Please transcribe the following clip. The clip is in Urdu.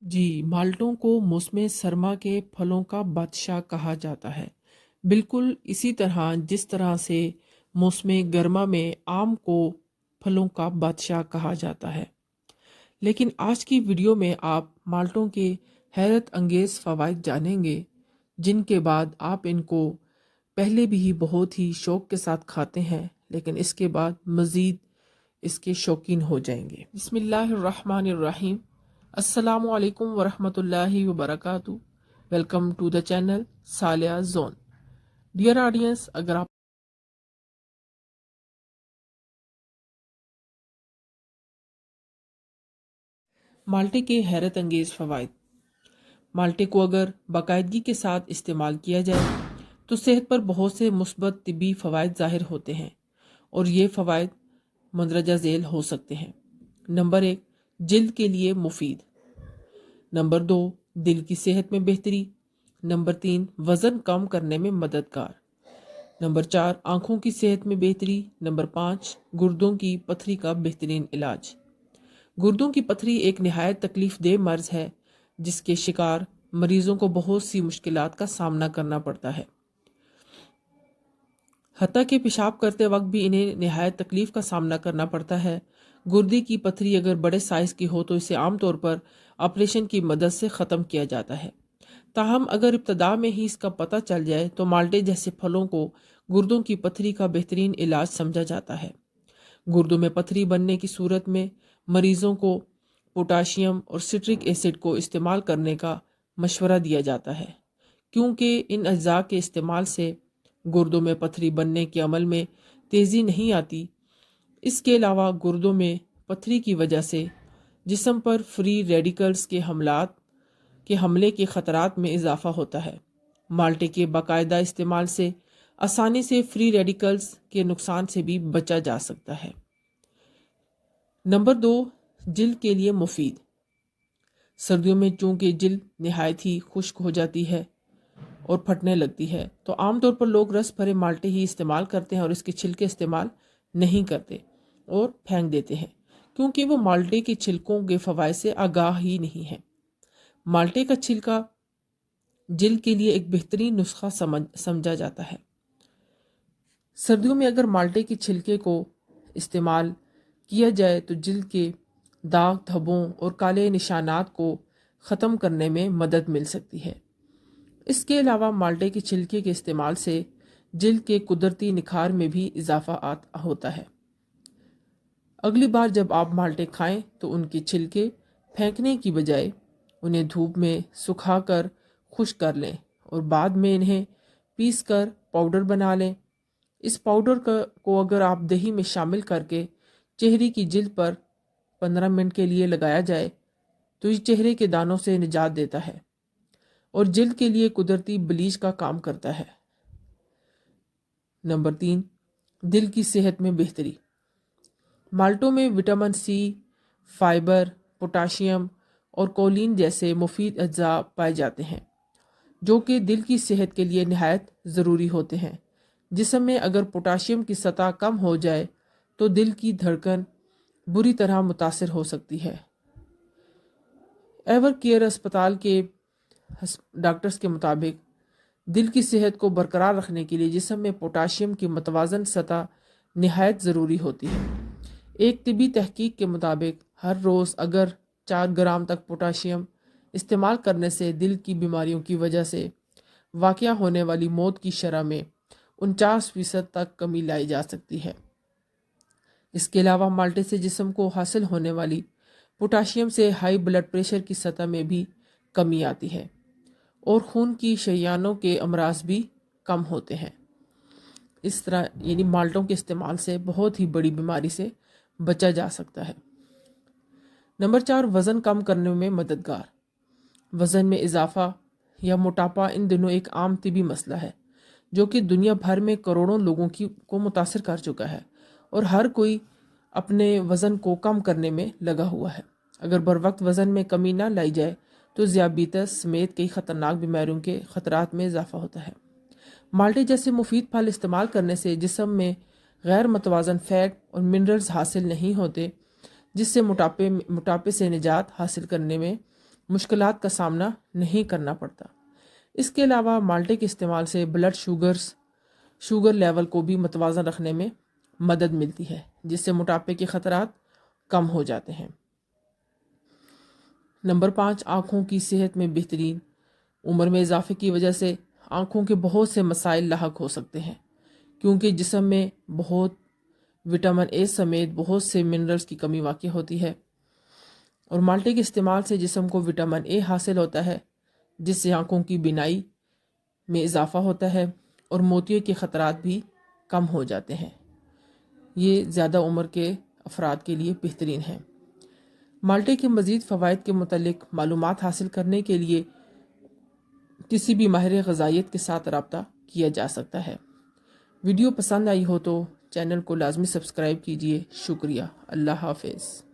جی، مالٹوں کو موسم سرما کے پھلوں کا بادشاہ کہا جاتا ہے۔ بالکل اسی طرح جس طرح سے موسم گرما میں آم کو پھلوں کا بادشاہ کہا جاتا ہے۔ لیکن آج کی ویڈیو میں آپ مالٹوں کے حیرت انگیز فوائد جانیں گے، جن کے بعد آپ ان کو پہلے بھی بہت ہی شوق کے ساتھ کھاتے ہیں، لیکن اس کے بعد مزید اس کے شوقین ہو جائیں گے۔ بسم اللہ الرحمن الرحیم۔ السلام علیکم ورحمۃ اللہ وبرکاتہ۔ Welcome to the channel Saliha zone. Dear audience, اگر آپ مالٹے کے حیرت انگیز فوائد۔ مالٹے کو اگر باقاعدگی کے ساتھ استعمال کیا جائے تو صحت پر بہت سے مثبت طبی فوائد ظاہر ہوتے ہیں، اور یہ فوائد مندرجہ ذیل ہو سکتے ہیں۔ نمبر 1، جلد کے لیے مفید۔ نمبر 2، دل کی صحت میں بہتری۔ نمبر 3، وزن کم کرنے میں مددگار۔ نمبر 4، آنکھوں کی صحت میں بہتری۔ نمبر 5، گردوں کی پتھری کا بہترین علاج۔ گردوں کی پتھری ایک نہایت تکلیف دہ مرض ہے جس کے شکار مریضوں کو بہت سی مشکلات کا سامنا کرنا پڑتا ہے، حتیٰ کہ پیشاب کرتے وقت بھی انہیں نہایت تکلیف کا سامنا کرنا پڑتا ہے۔ گردے کی پتھری اگر بڑے سائز کی ہو تو اسے عام طور پر آپریشن کی مدد سے ختم کیا جاتا ہے، تاہم اگر ابتدا میں ہی اس کا پتہ چل جائے تو مالٹے جیسے پھلوں کو گردوں کی پتھری کا بہترین علاج سمجھا جاتا ہے۔ گردوں میں پتھری بننے کی صورت میں مریضوں کو پوٹاشیم اور سٹرک ایسڈ کو استعمال کرنے کا مشورہ دیا جاتا ہے، کیونکہ ان اجزاء کے استعمال سے گردوں میں پتھری بننے کے عمل میں تیزی نہیں آتی۔ اس کے علاوہ گردوں میں پتھری کی وجہ سے جسم پر فری ریڈیکلز کے حملے کے خطرات میں اضافہ ہوتا ہے۔ مالٹے کے باقاعدہ استعمال سے آسانی سے فری ریڈیکلز کے نقصان سے بھی بچا جا سکتا ہے۔ نمبر 2، جلد کے لیے مفید۔ سردیوں میں چونکہ جلد نہایت ہی خشک ہو جاتی ہے اور پھٹنے لگتی ہے، تو عام طور پر لوگ رس بھرے مالٹے ہی استعمال کرتے ہیں اور اس کے چھلکے استعمال نہیں کرتے اور پھینک دیتے ہیں، کیونکہ وہ مالٹے کے چھلکوں کے فوائد سے آگاہ ہی نہیں ہے۔ مالٹے کا چھلکا جلد کے لیے ایک بہترین نسخہ سمجھا جاتا ہے۔ سردیوں میں اگر مالٹے کے چھلکے کو استعمال کیا جائے تو جلد کے داغ دھبوں اور کالے نشانات کو ختم کرنے میں مدد مل سکتی ہے۔ اس کے علاوہ مالٹے کے چھلکے کے استعمال سے جلد کے قدرتی نکھار میں بھی اضافہ ہوتا ہے۔ اگلی بار جب آپ مالٹے کھائیں تو ان کے چھلکے پھینکنے کی بجائے انہیں دھوپ میں سکھا کر خشک کر لیں اور بعد میں انہیں پیس کر پاؤڈر بنا لیں۔ اس پاؤڈر کو اگر آپ دہی میں شامل کر کے چہرے کی جلد پر 15 منٹ کے لیے لگایا جائے تو یہ چہرے کے دانوں سے نجات دیتا ہے اور جلد کے لیے قدرتی بلیچ کا کام کرتا ہے۔ نمبر 3، دل کی صحت میں بہتری۔ مالٹوں میں وٹامن سی، فائبر، پوٹاشیم اور کولین جیسے مفید اجزاء پائے جاتے ہیں جو کہ دل کی صحت کے لیے نہایت ضروری ہوتے ہیں۔ جسم میں اگر پوٹاشیم کی سطح کم ہو جائے تو دل کی دھڑکن بری طرح متاثر ہو سکتی ہے۔ ایور کیئر اسپتال کے ڈاکٹرز کے مطابق دل کی صحت کو برقرار رکھنے کے لیے جسم میں پوٹاشیم کی متوازن سطح نہایت ضروری ہوتی ہے۔ ایک طبی تحقیق کے مطابق ہر روز اگر 4 گرام تک پوٹاشیم استعمال کرنے سے دل کی بیماریوں کی وجہ سے واقع ہونے والی موت کی شرح میں 49% تک کمی لائی جا سکتی ہے۔ اس کے علاوہ مالٹے سے جسم کو حاصل ہونے والی پوٹاشیم سے ہائی بلڈ پریشر کی سطح میں بھی کمی آتی ہے اور خون کی شریانوں کے امراض بھی کم ہوتے ہیں۔ اس طرح مالٹوں کے استعمال سے بہت ہی بڑی بیماری سے بچا جا سکتا ہے۔ نمبر 4، وزن کم کرنے میں مددگار۔ وزن میں اضافہ یا موٹاپا ان دنوں ایک عام طبی مسئلہ ہے جو کہ دنیا بھر میں کروڑوں لوگوں کو متاثر کر چکا ہے، اور ہر کوئی اپنے وزن کو کم کرنے میں لگا ہوا ہے۔ اگر بروقت وزن میں کمی نہ لائی جائے تو ذیابیطس سمیت کئی خطرناک بیماریوں کے خطرات میں اضافہ ہوتا ہے۔ مالٹے جیسے مفید پھل استعمال کرنے سے جسم میں غیر متوازن فیٹ اور منرلز حاصل نہیں ہوتے، جس سے موٹاپے سے نجات حاصل کرنے میں مشکلات کا سامنا نہیں کرنا پڑتا۔ اس کے علاوہ مالٹے کے استعمال سے بلڈ شوگر لیول کو بھی متوازن رکھنے میں مدد ملتی ہے، جس سے موٹاپے کے خطرات کم ہو جاتے ہیں۔ نمبر 5، آنکھوں کی صحت میں بہترین۔ عمر میں اضافے کی وجہ سے آنکھوں کے بہت سے مسائل لاحق ہو سکتے ہیں، کیونکہ جسم میں بہت وٹامن اے سمیت بہت سے منرلز کی کمی واقع ہوتی ہے، اور مالٹے کے استعمال سے جسم کو وٹامن اے حاصل ہوتا ہے، جس سے آنکھوں کی بینائی میں اضافہ ہوتا ہے اور موتیوں کے خطرات بھی کم ہو جاتے ہیں۔ یہ زیادہ عمر کے افراد کے لیے بہترین ہے۔ مالٹے کے مزید فوائد کے متعلق معلومات حاصل کرنے کے لیے کسی بھی ماہر غذائیت کے ساتھ رابطہ کیا جا سکتا ہے۔ ویڈیو پسند آئی ہو تو چینل کو لازمی سبسکرائب کیجیے۔ شکریہ۔ اللہ حافظ۔